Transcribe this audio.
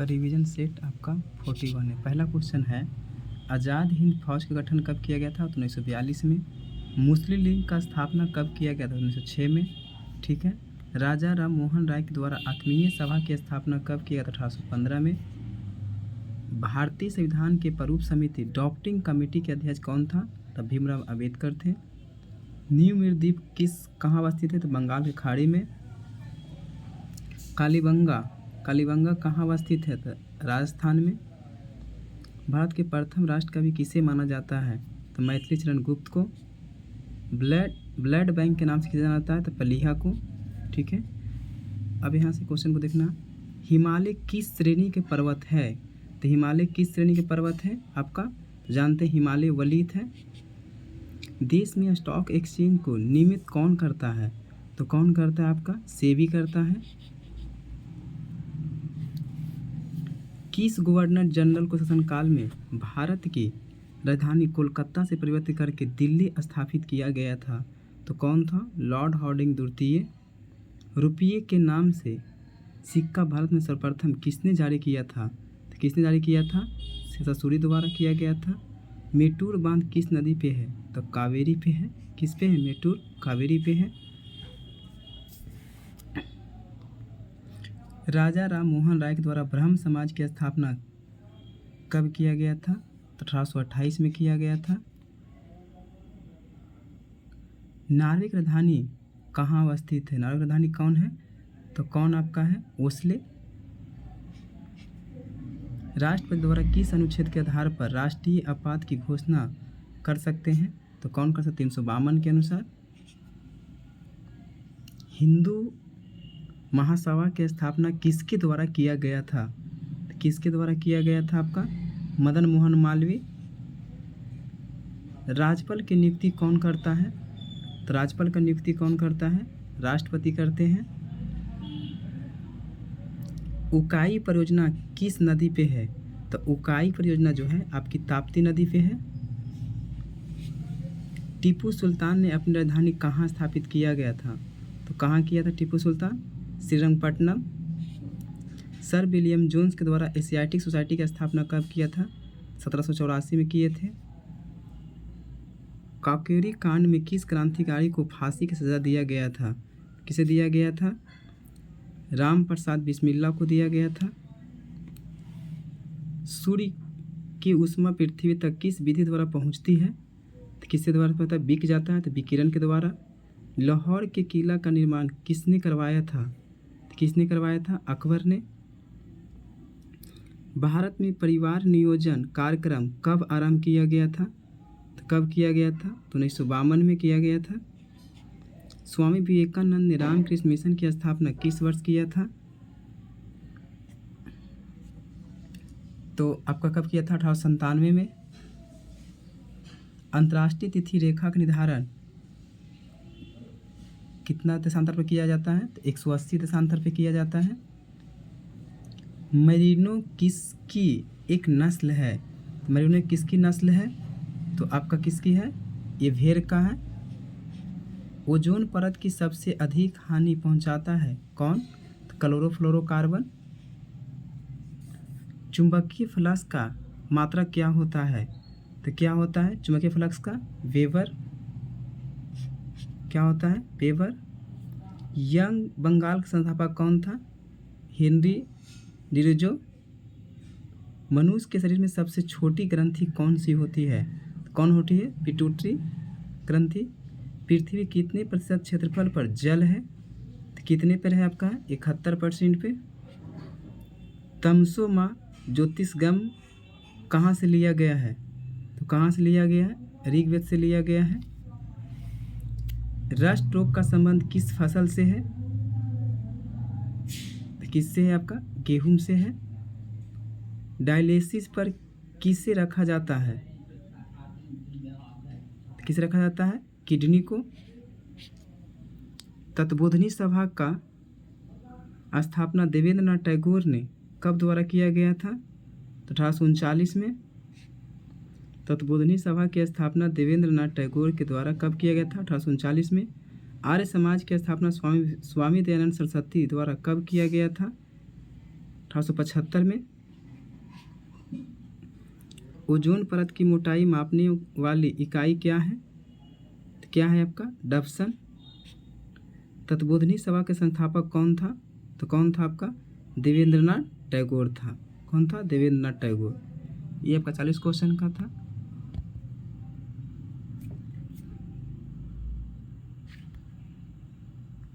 आपका revision set आपका 41 है। पहला क्वेश्चन है, आज़ाद हिंद फौज का गठन कब किया गया था? तो 1942 में। मुस्लिम लीग का स्थापना कब किया गया था? 1906 में। ठीक है। राजा राम मोहन राय के द्वारा आत्मीय सभा की स्थापना कब किया था? 1815 में। भारतीय संविधान के प्रारूप समिति ड्राफ्टिंग कमेटी के अध्यक्ष कौन था? तब भीमराव अम्बेडकर थे। न्यू मीर द्वीप कहाँ अवस्थित है? तो बंगाल की खाड़ी में। कालीबंगा कहाँ अवस्थित है? तो राजस्थान में। भारत के प्रथम राष्ट्र कवि किसे माना जाता है? तो मैथिली चरण गुप्त को। ब्लड बैंक के नाम से किसे जाना जाता है? तो पलीहा को। ठीक है। अब यहाँ से क्वेश्चन को देखना, हिमालय किस श्रेणी के पर्वत है? तो हिमालय किस श्रेणी के पर्वत है आपका? तो जानते हैं हिमालय वलित है। देश में स्टॉक एक्सचेंज को नियमित कौन करता है? तो कौन करता है आपका? सेबी करता है। किस गवर्नर जनरल को शासनकाल में भारत की राजधानी कोलकाता से परिवर्तित करके दिल्ली स्थापित किया गया था? तो कौन था? लॉर्ड हार्डिंग द्वितीय। रुपये के नाम से सिक्का भारत में सर्वप्रथम किसने जारी किया था? तो किसने जारी किया था? ससूरी द्वारा किया गया था। मेटूर बांध किस नदी पे है? तो कावेरी पे है। किस पे है? मेटूर कावेरी पे है। राजा राम मोहन राय के द्वारा ब्रह्म समाज की स्थापना कब किया गया था? तो 1828 में किया गया था। नॉर्वे की राजधानी कहाँ अवस्थित है? नॉर्वे की राजधानी कौन है? तो कौन आपका है? ओस्ले। राष्ट्रपति द्वारा किस अनुच्छेद के आधार पर राष्ट्रीय आपात की घोषणा कर सकते हैं? तो कौन कर सकते? 352 के अनुसार। हिंदू महासभा की स्थापना किसके द्वारा किया गया था? किसके द्वारा किया गया था आपका? मदन मोहन मालवीय। राज्यपाल की नियुक्ति कौन करता है? तो राज्यपाल का नियुक्ति कौन करता है? राष्ट्रपति करते हैं। उकाई परियोजना किस नदी पे है? तो उकाई परियोजना जो है आपकी ताप्ती नदी पे है। टीपू सुल्तान ने अपनी राजधानी कहाँ स्थापित किया गया था? तो कहाँ किया था Tipu Sultan? Srirangapatna. Sir William Jones के द्वारा एशियाटिक सोसाइटी की स्थापना कब किया था? 1784 में किए थे। काकोरी कांड में किस क्रांतिकारी को फांसी की सजा दिया गया था? किसे दिया गया था? राम प्रसाद बिस्मिल्ला को दिया गया था। सूर्य की ऊष्मा पृथ्वी तक किस विधि द्वारा पहुंचती है? तो किसके द्वारा पता बिक जाता है? तो विकिरण के द्वारा। लाहौर के किला का निर्माण किसने करवाया था? तो किसने करवाया था? अकबर ने। भारत में परिवार नियोजन कार्यक्रम कब आरंभ किया गया था? तो कब किया गया था? तो 1952 में किया गया था। स्वामी विवेकानंद ने रामकृष्ण मिशन की स्थापना किस वर्ष किया था? तो आपका कब किया था? 1897 में। अंतर्राष्ट्रीय तिथि रेखा का निर्धारण कितना देशांतर पर किया जाता है? तो 180 देशांतर पे किया जाता है। मेरिनो किसकी एक नस्ल है? मेरिनो किसकी नस्ल है? तो आपका किसकी है? ये भेड़ का है। ओजोन परत की सबसे अधिक हानि पहुंचाता है कौन? तो क्लोरोफ्लोरोकार्बन। चुंबकीय फ्लक्स का मात्रा क्या होता है? तो क्या होता है चुंबकीय फ्लक्स का? वेबर। क्या होता है? वेबर। यंग बंगाल का संस्थापक कौन था? हेनरी डिरोजो। मनुष्य के शरीर में सबसे छोटी ग्रंथि कौन सी होती है? कौन होती है? पिट्यूटरी ग्रंथि। पृथ्वी कितने प्रतिशत क्षेत्रफल पर जल है? तो कितने पर है आपका? 71% पे। तमसो माँ ज्योतिषगम कहाँ से लिया गया है? तो कहाँ से लिया गया है? ऋग्वेद से लिया गया है। रस्ट रोग का संबंध किस फसल से है? तो किससे है आपका? गेहूं से है। डायलिसिस पर किसे रखा जाता है? तो किसे रखा जाता है? किडनी को। तत्बोधनी सभा का स्थापना देवेंद्रनाथ टैगोर ने कब द्वारा किया गया था? तो 1839 में। तत्बोधनी सभा की स्थापना देवेंद्रनाथ टैगोर के द्वारा कब किया गया था? 1839 में। आर्य समाज की स्थापना स्वामी दयानंद सरस्वती द्वारा कब किया गया था? 1875 में। ओजोन परत की मोटाई मापने वाली इकाई क्या है? तो क्या है आपका डबसन। तत्बोधिनी सभा के संस्थापक कौन था? तो कौन था आपका देवेंद्रनाथ टैगोर था। कौन था? देवेंद्रनाथ टैगोर। ये आपका 40 क्वेश्चन का था।